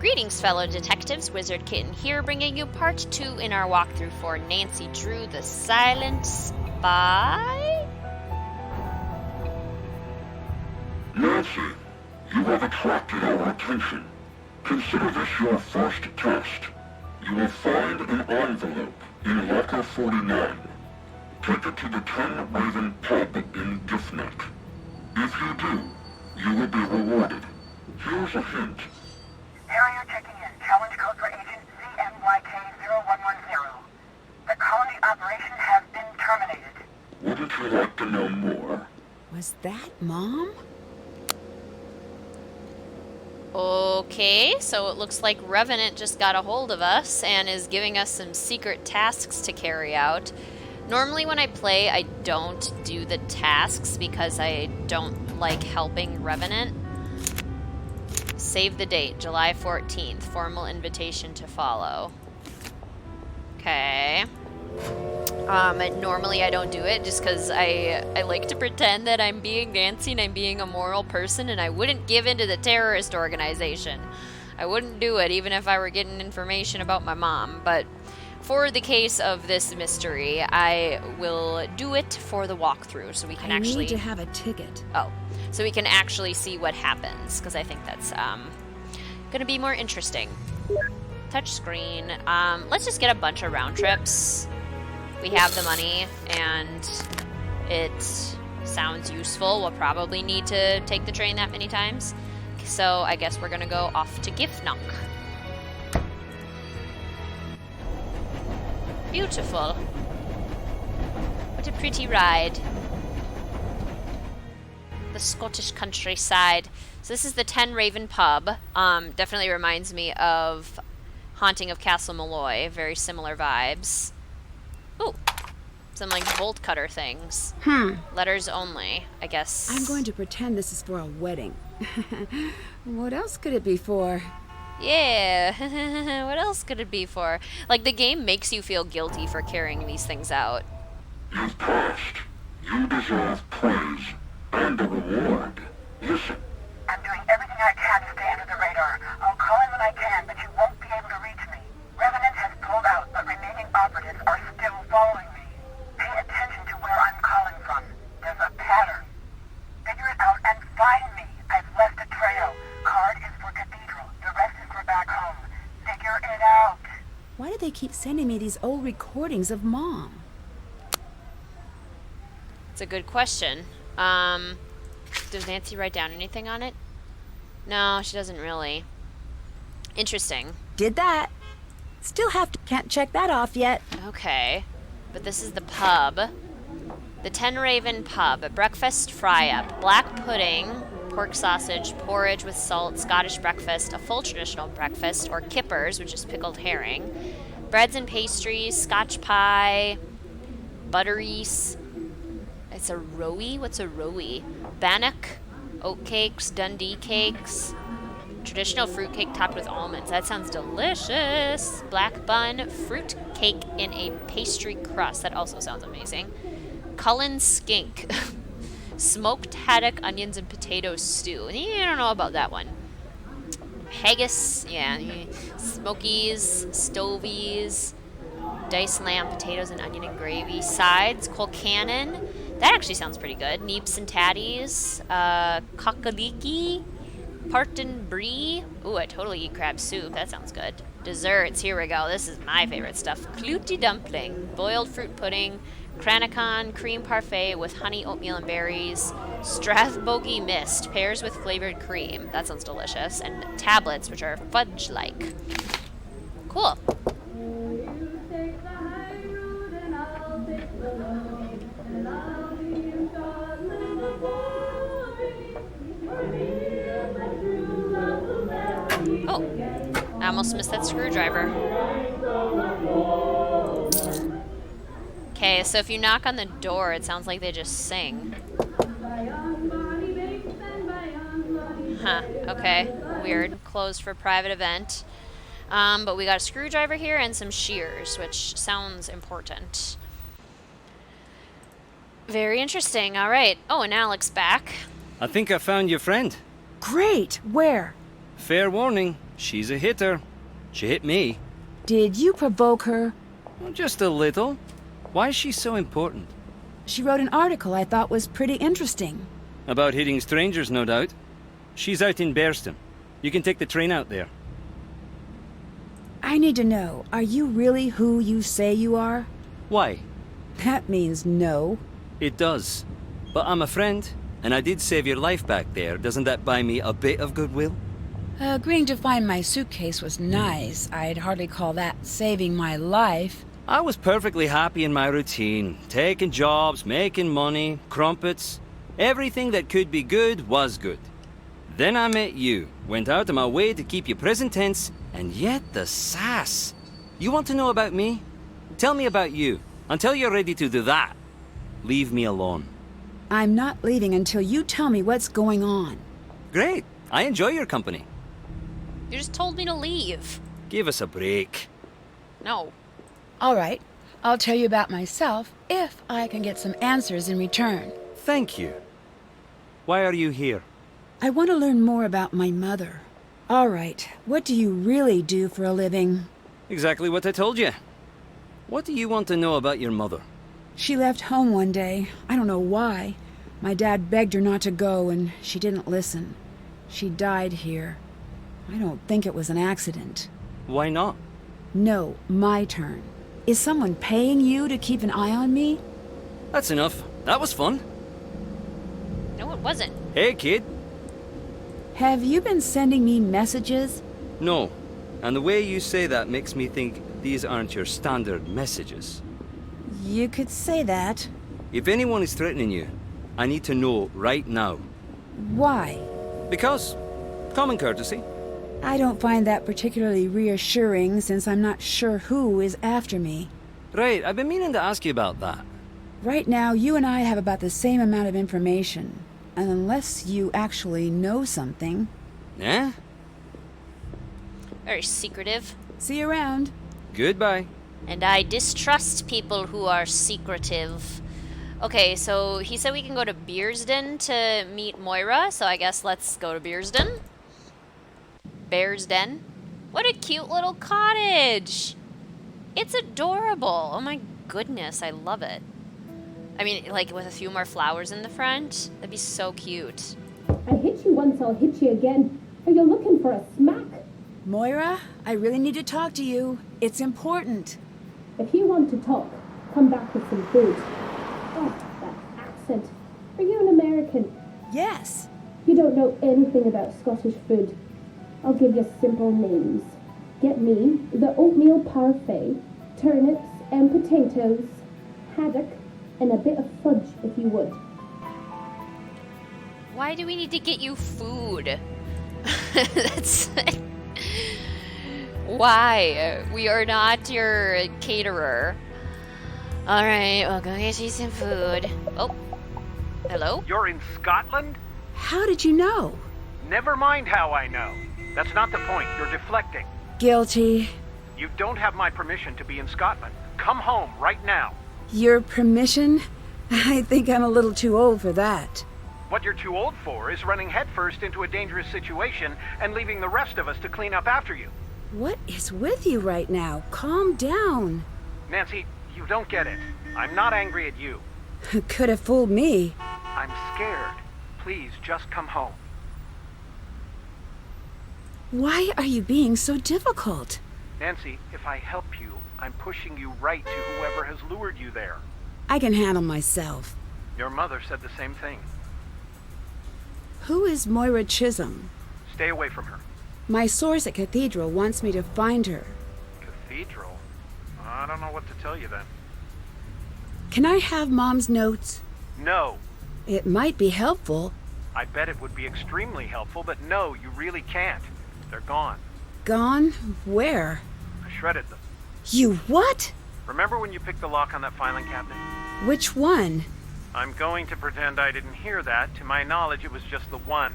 Greetings, fellow detectives. Wizard Kitten here, bringing you part 2 in our walkthrough for Nancy Drew, the Silent Spy? Nancy, you have attracted our attention. Consider this your first test. You will find an envelope in locker 49. Take it to the 10 Raven pub in Giftnet. If you do, you will be rewarded. Here's a hint. Harrier checking in. Challenge code for agent CMYK-0110. The colony operation has been terminated. Wouldn't you like to know more? Was that Mom? Okay, so it looks like Revenant just got a hold of us and is giving us some secret tasks to carry out. Normally when I play, I don't do the tasks because I don't like helping Revenant. Save the date, July 14th. Formal invitation to follow. Okay. Normally I don't do it just because I like to pretend that I'm being Nancy and I'm being a moral person, and I wouldn't give in to the terrorist organization. I wouldn't do it even if I were getting information about my mom. But for the case of this mystery, I will do it for the walkthrough so we can I need to have a ticket. Oh. So we can actually see what happens, because I think that's going to be more interesting. Touch screen. Let's just get a bunch of round trips. We have the money, and it sounds useful. We'll probably need to take the train that many times. So I guess we're going to go off to Giftnock. Beautiful. What a pretty ride. The Scottish countryside. So this is the 10 Raven pub. Definitely reminds me of Haunting of Castle Malloy. Very similar vibes. Ooh, some like bolt cutter things. Letters only, I guess. I'm going to pretend this is for a wedding. What else could it be for? Yeah, what else could it be for? Like, the game makes you feel guilty for carrying these things out. You've passed. You deserve praise and a reward. Listen. I'm doing everything I can to stay under the radar. I'll call in when I can, but you won't be able to reach me. Revenant has pulled out, but remaining operatives are still following me. Pay attention to where I'm calling from. There's a pattern. Figure it out and find me. I've left a trail. Card is for Cathedral. The rest is for back home. Figure it out. Why do they keep sending me these old recordings of Mom? It's a good question. Does Nancy write down anything on it? No, she doesn't really. Interesting. Did that. Still can't check that off yet. Okay. But this is the pub. The 10 Raven pub. A breakfast fry-up. Black pudding, pork sausage, porridge with salt, Scottish breakfast, a full traditional breakfast, or kippers, which is pickled herring, breads and pastries, Scotch pie, butteries. It's a rowie? What's a rowie? Bannock, oatcakes, Dundee cakes, traditional fruit cake topped with almonds. That sounds delicious. Black bun, fruit cake in a pastry crust. That also sounds amazing. Cullen skink, smoked haddock, onions, and potato stew. I don't know about that one. Haggis, yeah, smokies, stovies, diced lamb, potatoes, and onion and gravy. Sides, colcannon. That actually sounds pretty good. Neeps and tatties, cockaliki, parton brie. Ooh, I totally eat crab soup. That sounds good. Desserts, here we go. This is my favorite stuff. Cluty dumpling, boiled fruit pudding, cranacon, cream parfait with honey, oatmeal, and berries, Strathbogie mist, pears with flavored cream. That sounds delicious. And tablets, which are fudge-like. Cool. Oh, I almost missed that screwdriver. Okay, so if you knock on the door, it sounds like they just sing. Huh, okay, weird. Closed for private event. But we got a screwdriver here and some shears, which sounds important. Very interesting, alright. Oh, and Alec's back. I think I found your friend. Great! Where? Fair warning, She's a hitter. She hit me. Did you provoke her? Well, just a little. Why is she so important? She wrote an article I thought was pretty interesting. About hitting strangers, no doubt. She's out in Bearston. You can take the train out there. I need to know, are you really who you say you are? Why? That means no. It does. But I'm a friend, and I did save your life back there. Doesn't that buy me a bit of goodwill? Agreeing to find my suitcase was nice. I'd hardly call that saving my life. I was perfectly happy in my routine. Taking jobs, making money, crumpets. Everything that could be good was good. Then I met you, went out of my way to keep you present tense, and yet the sass. You want to know about me? Tell me about you. Until you're ready to do that, leave me alone. I'm not leaving until you tell me what's going on. Great. I enjoy your company. You just told me to leave. Give us a break. No. All right, I'll tell you about myself if I can get some answers in return. Thank you. Why are you here? I want to learn more about my mother. All right, what do you really do for a living? Exactly what I told you. What do you want to know about your mother? She left home one day. I don't know why. My dad begged her not to go, and she didn't listen. She died here. I don't think it was an accident. Why not? No, my turn. Is someone paying you to keep an eye on me? That's enough. That was fun. No, it wasn't. Hey, kid. Have you been sending me messages? No. And the way you say that makes me think these aren't your standard messages. You could say that. If anyone is threatening you, I need to know right now. Why? Because common courtesy. I don't find that particularly reassuring since I'm not sure who is after me. Right, I've been meaning to ask you about that. Right now, you and I have about the same amount of information. And unless you actually know something... Yeah? Very secretive. See you around. Goodbye. And I distrust people who are secretive. Okay, so he said we can go to Bearsden to meet Moira, so I guess let's go to Bearsden. Bear's Den. What a cute little cottage! It's adorable. Oh my goodness, I love it. I mean, like with a few more flowers in the front. That'd be so cute. I hit you once, I'll hit you again. Are you looking for a smack? Moira, I really need to talk to you. It's important. If you want to talk, come back with some food. Oh, that accent. Are you an American? Yes. You don't know anything about Scottish food. I'll give you simple names. Get me the oatmeal parfait, turnips and potatoes, haddock, and a bit of fudge if you would. Why do we need to get you food? That's... Why? We are not your caterer. Alright, we'll go get you some food. Oh. Hello? You're in Scotland? How did you know? Never mind how I know. That's not the point. You're deflecting. Guilty. You don't have my permission to be in Scotland. Come home right now. Your permission? I think I'm a little too old for that. What you're too old for is running headfirst into a dangerous situation and leaving the rest of us to clean up after you. What is with you right now? Calm down. Nancy, you don't get it. I'm not angry at you. Could have fooled me. I'm scared. Please just come home. Why are you being so difficult? Nancy, if I help you, I'm pushing you right to whoever has lured you there. I can handle myself. Your mother said the same thing. Who is Moira Chisholm? Stay away from her. My source at Cathedral wants me to find her. Cathedral? I don't know what to tell you then. Can I have Mom's notes? No. It might be helpful. I bet it would be extremely helpful, but no, you really can't. They're gone. Gone? Where? I shredded them. You what? Remember when you picked the lock on that filing cabinet? Which one? I'm going to pretend I didn't hear that. To my knowledge, it was just the one.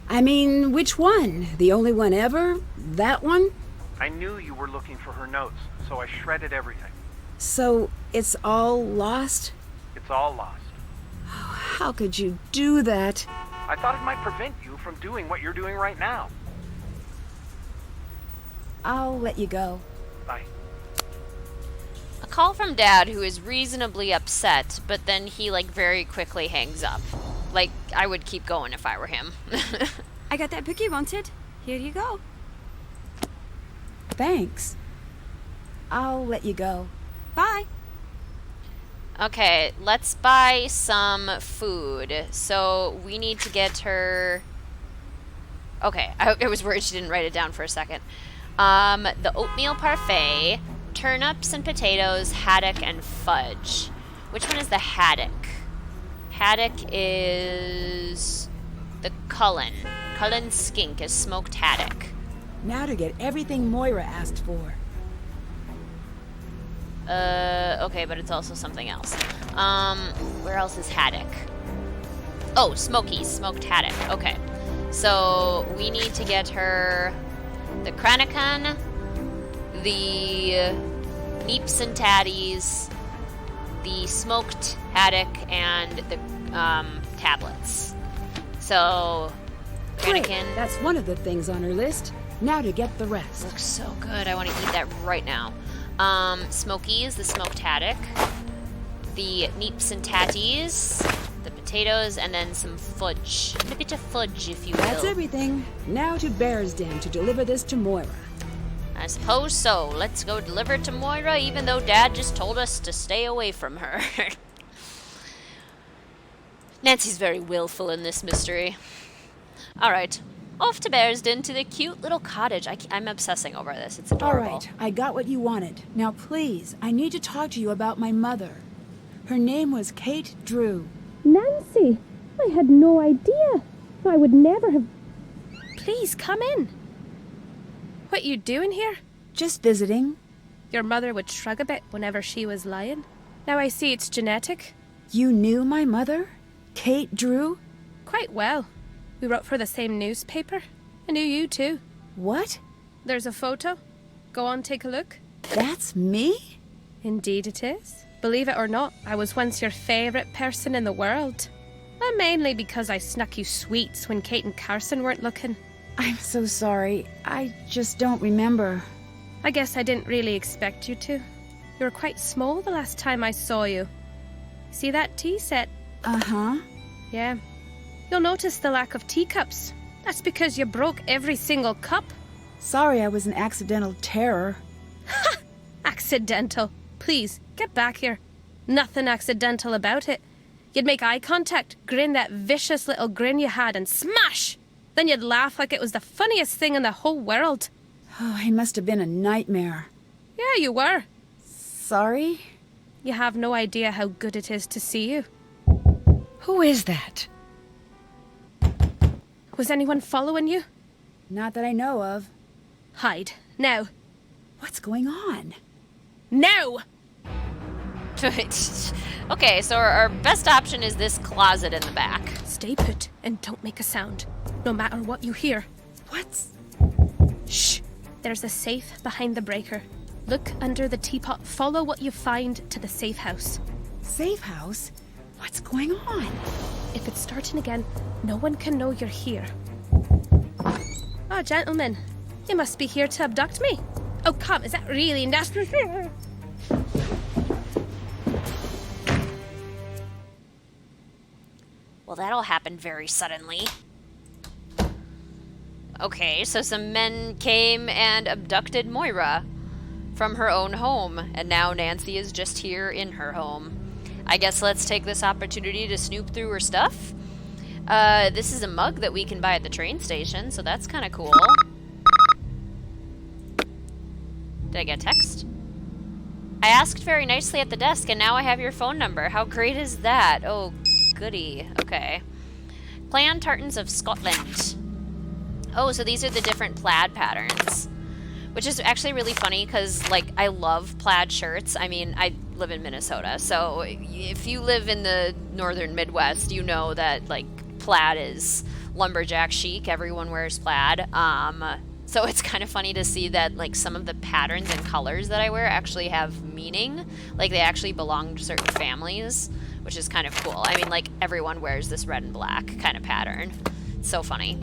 I mean, which one? The only one ever? That one? I knew you were looking for her notes, so I shredded everything. So, it's all lost? It's all lost. How could you do that? I thought it might prevent you from doing what you're doing right now. I'll let you go. Bye. A call from Dad, who is reasonably upset, but then he, like, very quickly hangs up. Like, I would keep going if I were him. I got that book you wanted. Here you go. Thanks. I'll let you go. Bye. Okay, let's buy some food. So we need to get her... Okay, I was worried she didn't write it down for a second. The oatmeal parfait, turnips and potatoes, haddock, and fudge. Which one is the haddock? Haddock is the Cullen. Cullen skink is smoked haddock. Now to get everything Moira asked for. Okay, but it's also something else. Where else is haddock? Oh, smokies, smoked haddock. Okay. So, we need to get her the Kranakan, the neeps and tatties, the smoked haddock, and the tablets. So, Great. Kranakan That's one of the things on her list. Now to get the rest. looks so good. I want to eat that right now. Smokies, the smoked haddock, the neeps and tatties, the potatoes, and then some fudge. A bit of fudge, if you will. That's everything. Now to Bear's Den to deliver this to Moira. I suppose so. Let's go deliver it to Moira, even though Dad just told us to stay away from her. Nancy's very willful in this mystery. Alright. Off to Bearsden to the cute little cottage. I'm obsessing over this. It's All adorable. right, I got what you wanted. Now please, I need to talk to you about my mother. Her name was Kate Drew. Nancy, I had no idea. I would never have... Please, come in. What you doing here? Just visiting. Your mother would shrug a bit whenever she was lying. Now I see it's genetic. You knew my mother? Kate Drew? Quite well. We wrote for the same newspaper. I knew you too. What? There's a photo. Go on, take a look. That's me? Indeed it is. Believe it or not, I was once your favourite person in the world. And mainly because I snuck you sweets when Kate and Carson weren't looking. I'm so sorry. I just don't remember. I guess I didn't really expect you to. You were quite small the last time I saw you. See that tea set? Uh-huh. Yeah. You'll notice the lack of teacups. That's because you broke every single cup. Sorry I was an accidental terror. Accidental. Please, get back here. Nothing accidental about it. You'd make eye contact, grin that vicious little grin you had, and smash! Then you'd laugh like it was the funniest thing in the whole world. Oh, it must have been a nightmare. Yeah, you were. Sorry? You have no idea how good it is to see you. Who is that? Was anyone following you? Not that I know of. Hide. Now. What's going on? Now! Okay, so our best option is this closet in the back. Stay put and don't make a sound, no matter what you hear. What's... Shh! There's a safe behind the breaker. Look under the teapot. Follow what you find to the safe house. Safe house? What's going on? If it's starting again, no one can know you're here. Oh, gentlemen, you must be here to abduct me. Oh, come, is that really nasty? Well, that'll happen very suddenly. Okay, so some men came and abducted Moira from her own home, and now Nancy is just here in her home. I guess let's take this opportunity to snoop through her stuff. This is a mug that we can buy at the train station, so that's kind of cool. Did I get a text? I asked very nicely at the desk, and now I have your phone number. How great is that? Oh, goody. Okay. Plaid tartans of Scotland. Oh, so these are the different plaid patterns. Which is actually really funny because, like, I love plaid shirts. I mean, I live in Minnesota, so if you live in the northern Midwest, you know that, like, plaid is lumberjack chic. Everyone wears plaid. So it's kind of funny to see that, like, some of the patterns and colors that I wear actually have meaning. Like, they actually belong to certain families, which is kind of cool. I mean, like, everyone wears this red and black kind of pattern. It's so funny.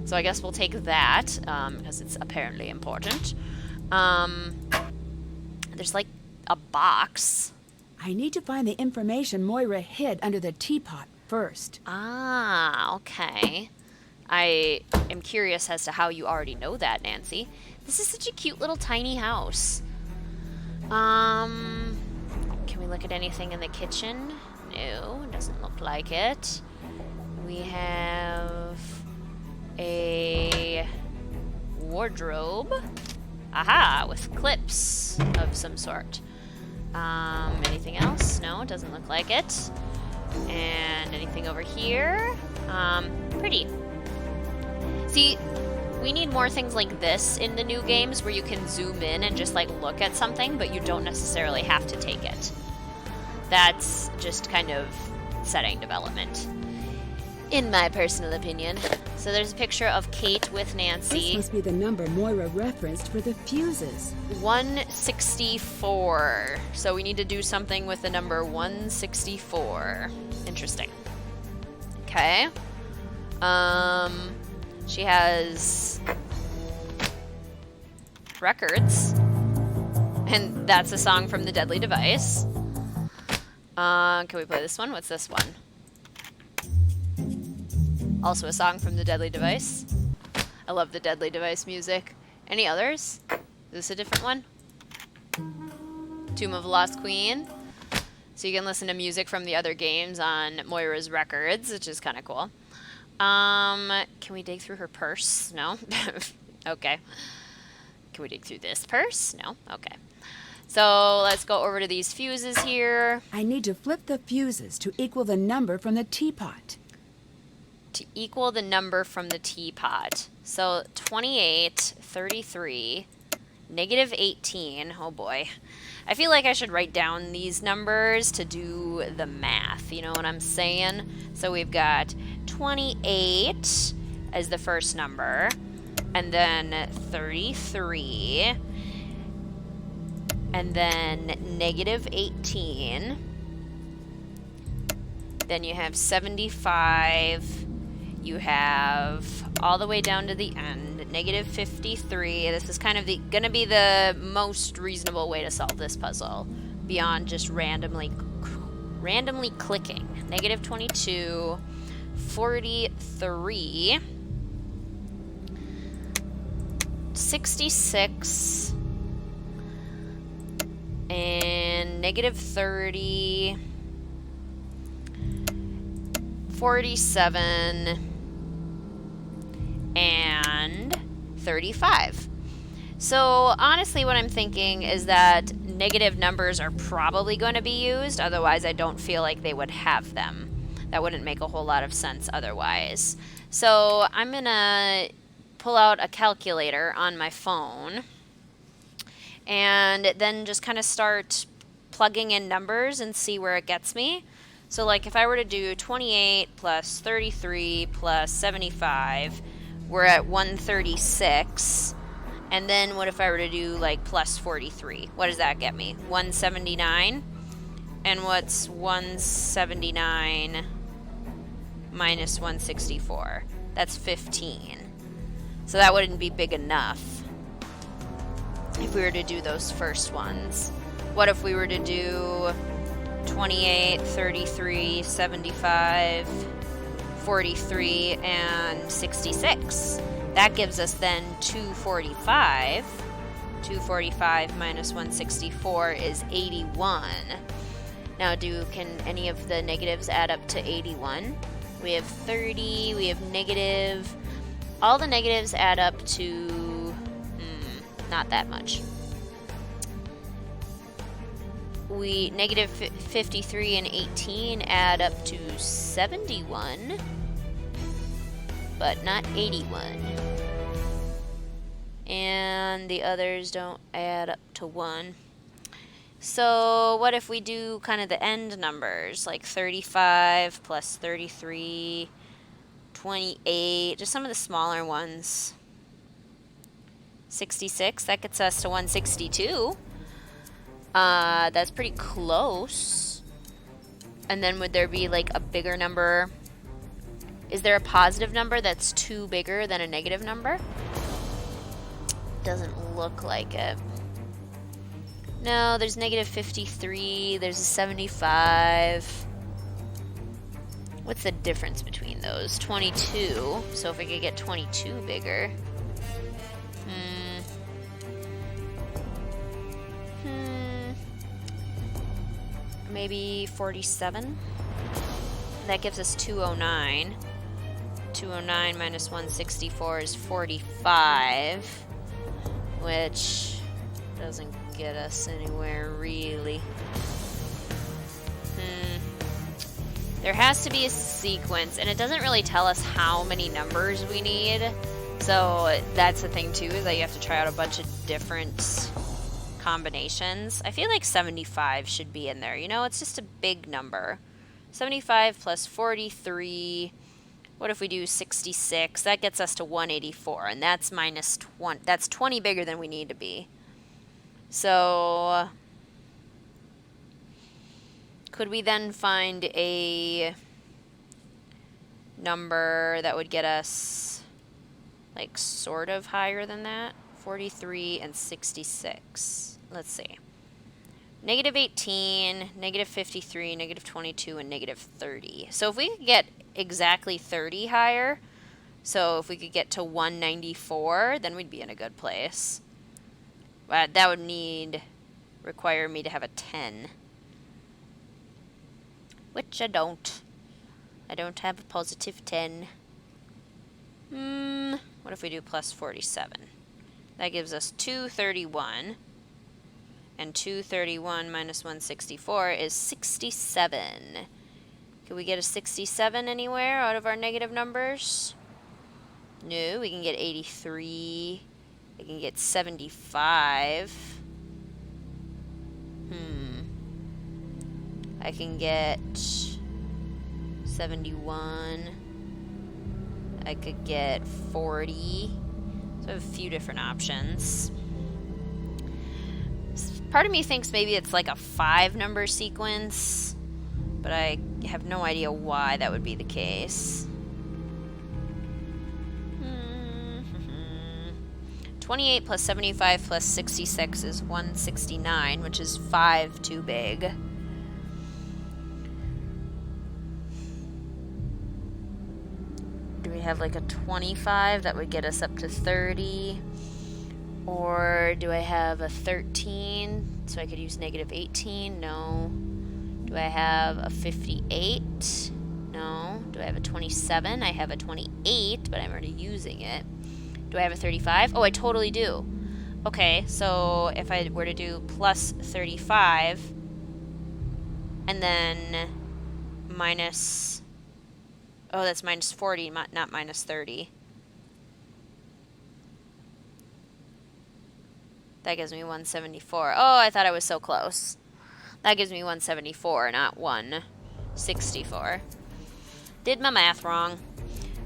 So I guess we'll take that, because it's apparently important. There's like a box. I need to find the information Moira hid under the teapot first. Ah, okay. I am curious as to how you already know that, Nancy. This is such a cute little tiny house. Can we look at anything in the kitchen? No, doesn't look like it. We have a wardrobe. Aha, with clips of some sort. Anything else? No, doesn't look like it. And anything over here? Pretty. See, we need more things like this in the new games where you can zoom in and just like look at something, but you don't necessarily have to take it. That's just kind of setting development, in my personal opinion. So there's a picture of Kate with Nancy. This must be the number Moira referenced for the fuses. 164. So we need to do something with the number 164. Interesting. Okay. She has records. And that's a song from The Deadly Device. Can we play this one? What's this one? Also a song from The Deadly Device. I love The Deadly Device music. Any others? Is this a different one? Tomb of the Lost Queen. So you can listen to music from the other games on Moira's records, which is kind of cool. Can we dig through her purse? No? Okay. Can we dig through this purse? No? Okay. So let's go over to these fuses here. I need to flip the fuses to equal the number from the teapot. To equal the number from the teapot. So 28, 33, negative 18. Oh boy. I feel like I should write down these numbers to do the math. You know what I'm saying? So we've got 28 as the first number, and then 33, and then negative 18. Then you have 75. You have all the way down to the end, negative 53. This is kind of gonna be the most reasonable way to solve this puzzle, beyond just randomly clicking. Negative 22, 43, 66, and negative 30, 47, and 35. So honestly, what I'm thinking is that negative numbers are probably going to be used. Otherwise, I don't feel like they would have them. That wouldn't make a whole lot of sense otherwise. So I'm going to pull out a calculator on my phone and then just kind of start plugging in numbers and see where it gets me. So like if I were to do 28 plus 33 plus 75, we're at 136. And then what if I were to do like plus 43? What does that get me? 179? And what's 179 minus 164? That's 15. So that wouldn't be big enough if we were to do those first ones. What if we were to do 28, 33, 75, 43, and 66? That gives us then 245. 245 minus 164 is 81. Now, can any of the negatives add up to 81? We have 30, we have negative. All the negatives add up to, not that much. Negative 53 and 18 add up to 71. But not 81. And the others don't add up to 1. So what if we do kind of the end numbers, like 35 plus 33, 28, just some of the smaller ones. 66, that gets us to 162. That's pretty close. And then would there be like a bigger number? Is there a positive number that's 2 bigger than a negative number? Doesn't look like it. No, there's negative 53. There's a 75. What's the difference between those? 22. So if we could get 22 bigger. Maybe 47. That gives us 209. 209 minus 164 is 45. Which doesn't get us anywhere, really. There has to be a sequence, and it doesn't really tell us how many numbers we need. So that's the thing, too, is that you have to try out a bunch of different combinations. I feel like 75 should be in there. You know, it's just a big number. 75 plus 43. What if we do 66? That gets us to 184, and that's minus 20. That's 20 bigger than we need to be. So could we then find a number that would get us, like, sort of higher than that? 43 and 66. Let's see. Negative 18, negative 53, negative 22, and negative 30. So if we could get exactly 30 higher, so if we could get to 194, then we'd be in a good place. But that would require me to have a 10. Which I don't. I don't have a positive 10. What if we do plus 47? That gives us 231. And 231 minus 164 is 67. Can we get a 67 anywhere out of our negative numbers? No, we can get 83. We can get 75. I can get 71. I could get 40. So I have a few different options. Part of me thinks maybe it's like a 5-number sequence, but I have no idea why that would be the case. 28 plus 75 plus 66 is 169, which is 5 too big. Do we have like a 25 that would get us up to 30? Or do I have a 13 so I could use negative 18? No. Do I have a 58? No. Do I have a 27? I have a 28, but I'm already using it. Do I have a 35? Oh, I totally do. Okay, so if I were to do plus 35 and then minus... Oh, that's minus 40, not minus 30. That gives me 174. Oh, I thought I was so close. That gives me 174, not 164. Did my math wrong.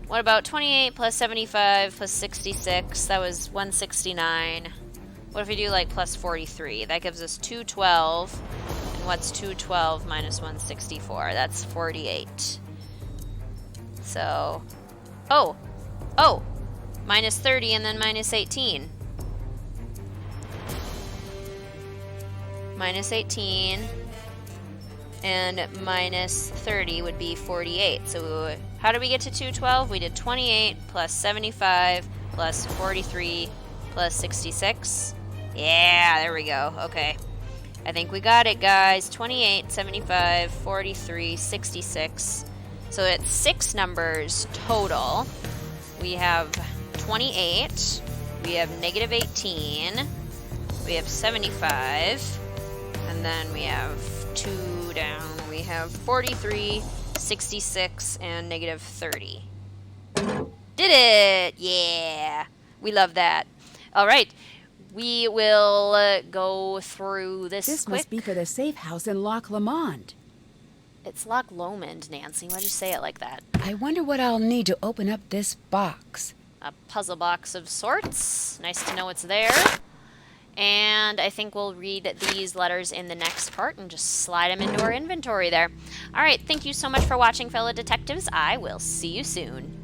What about 28 plus 75 plus 66? That was 169. What if we do like plus 43? That gives us 212. And what's 212 minus 164? That's 48. So, oh, minus 30 and then minus 18. Minus 18 and minus 30 would be 48. So how did we get to 212? We did 28 plus 75 plus 43 plus 66. Yeah, there we go. Okay. I think we got it, guys. 28, 75, 43, 66. So it's 6 numbers total. We have 28. We have negative 18. We have 75. And then we have 2 down. We have 43, 66, and negative 30. Did it! Yeah! We love that. All right. We will go through this This quick. must be for the safe house in Loch Lomond. It's Loch Lomond, Nancy. Why'd you say it like that? I wonder what I'll need to open up this box. A puzzle box of sorts. Nice to know it's there. And I think we'll read these letters in the next part and just slide them into our inventory there. All right, thank you so much for watching, fellow detectives. I will see you soon.